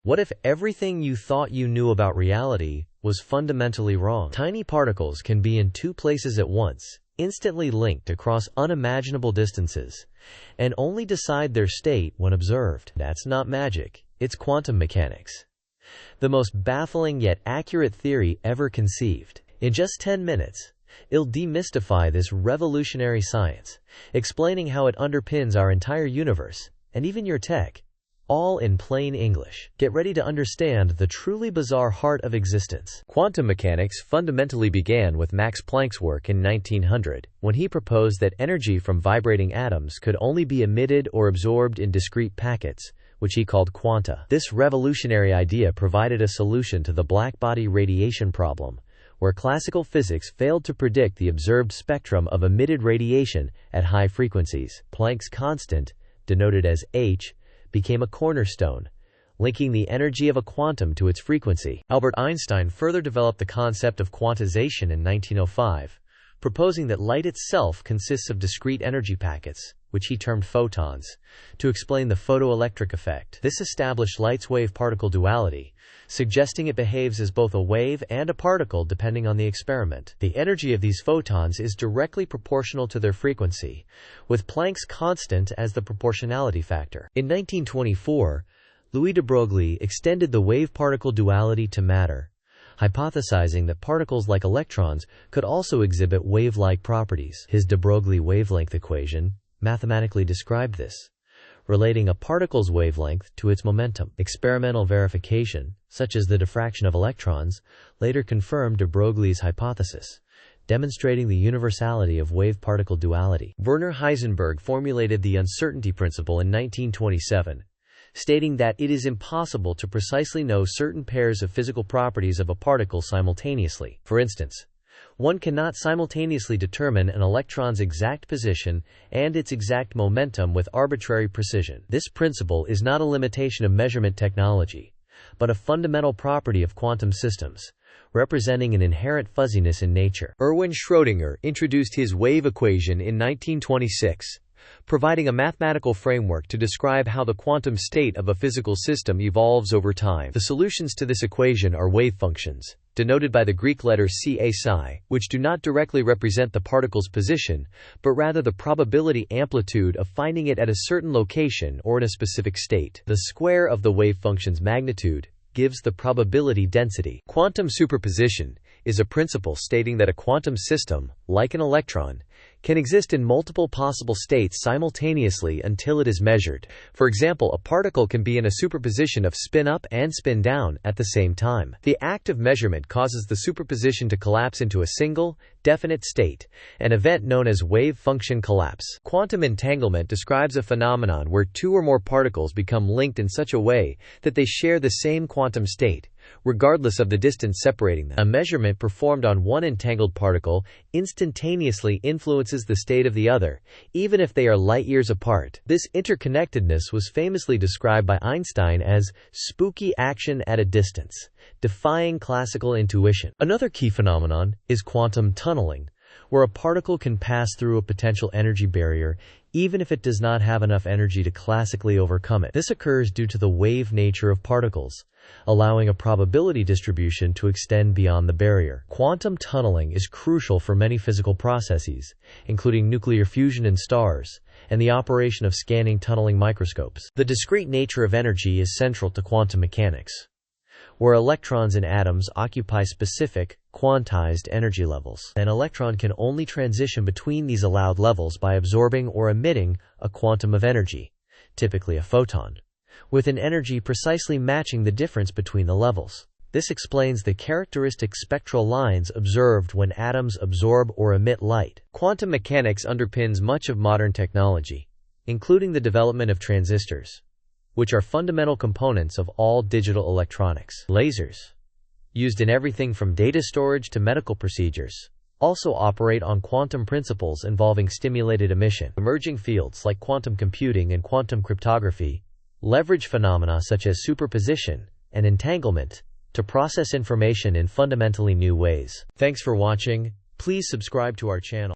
What if everything you thought you knew about reality was fundamentally wrong? Tiny particles can be in two places at once, instantly linked across unimaginable distances, and only decide their state when observed. That's not magic, it's quantum mechanics. The most baffling yet accurate theory ever conceived. In just 10 minutes, it'll demystify this revolutionary science, explaining how it underpins our entire universe, and even your tech, all in plain English. Get ready to understand the truly bizarre heart of existence. Quantum mechanics fundamentally began with Max Planck's work in 1900, when he proposed that energy from vibrating atoms could only be emitted or absorbed in discrete packets, which he called quanta. This revolutionary idea provided a solution to the blackbody radiation problem, where classical physics failed to predict the observed spectrum of emitted radiation at high frequencies. Planck's constant, denoted as h, became a cornerstone, linking the energy of a quantum to its frequency. Albert Einstein further developed the concept of quantization in 1905, proposing that light itself consists of discrete energy packets, which he termed photons, to explain the photoelectric effect. This established light's wave-particle duality, suggesting it behaves as both a wave and a particle depending on the experiment. The energy of these photons is directly proportional to their frequency, with Planck's constant as the proportionality factor. In 1924, Louis de Broglie extended the wave-particle duality to matter, hypothesizing that particles like electrons could also exhibit wave-like properties. His de Broglie wavelength equation mathematically described this, relating a particle's wavelength to its momentum. Experimental verification, such as the diffraction of electrons, later confirmed de Broglie's hypothesis, demonstrating the universality of wave-particle duality. Werner Heisenberg formulated the uncertainty principle in 1927, stating that it is impossible to precisely know certain pairs of physical properties of a particle simultaneously. For instance, one cannot simultaneously determine an electron's exact position and its exact momentum with arbitrary precision. This principle is not a limitation of measurement technology, but a fundamental property of quantum systems, representing an inherent fuzziness in nature. Erwin Schrödinger introduced his wave equation in 1926, providing a mathematical framework to describe how the quantum state of a physical system evolves over time. The solutions to this equation are wave functions, denoted by the Greek letter psi, which do not directly represent the particle's position, but rather the probability amplitude of finding it at a certain location or in a specific state. The square of the wave function's magnitude gives the probability density. Quantum superposition is a principle stating that a quantum system, like an electron, can exist in multiple possible states simultaneously until it is measured. For example, a particle can be in a superposition of spin up and spin down at the same time. The act of measurement causes the superposition to collapse into a single, definite state, an event known as wave function collapse. Quantum entanglement describes a phenomenon where two or more particles become linked in such a way that they share the same quantum state, regardless of the distance separating them. A measurement performed on one entangled particle instantaneously influences the state of the other, even if they are light-years apart. This interconnectedness was famously described by Einstein as spooky action at a distance, defying classical intuition. Another key phenomenon is quantum tunneling, where a particle can pass through a potential energy barrier even if it does not have enough energy to classically overcome it. This occurs due to the wave nature of particles, allowing a probability distribution to extend beyond the barrier. Quantum tunneling is crucial for many physical processes, including nuclear fusion in stars, and the operation of scanning tunneling microscopes. The discrete nature of energy is central to quantum mechanics, where electrons in atoms occupy specific, quantized energy levels. An electron can only transition between these allowed levels by absorbing or emitting a quantum of energy, typically a photon, with an energy precisely matching the difference between the levels. This explains the characteristic spectral lines observed when atoms absorb or emit light. Quantum mechanics underpins much of modern technology, including the development of transistors, which are fundamental components of all digital electronics. Lasers, used in everything from data storage to medical procedures, also operate on quantum principles involving stimulated emission. Emerging fields like quantum computing and quantum cryptography leverage phenomena such as superposition and entanglement to process information in fundamentally new ways. Thanks for watching. Please subscribe to our channel.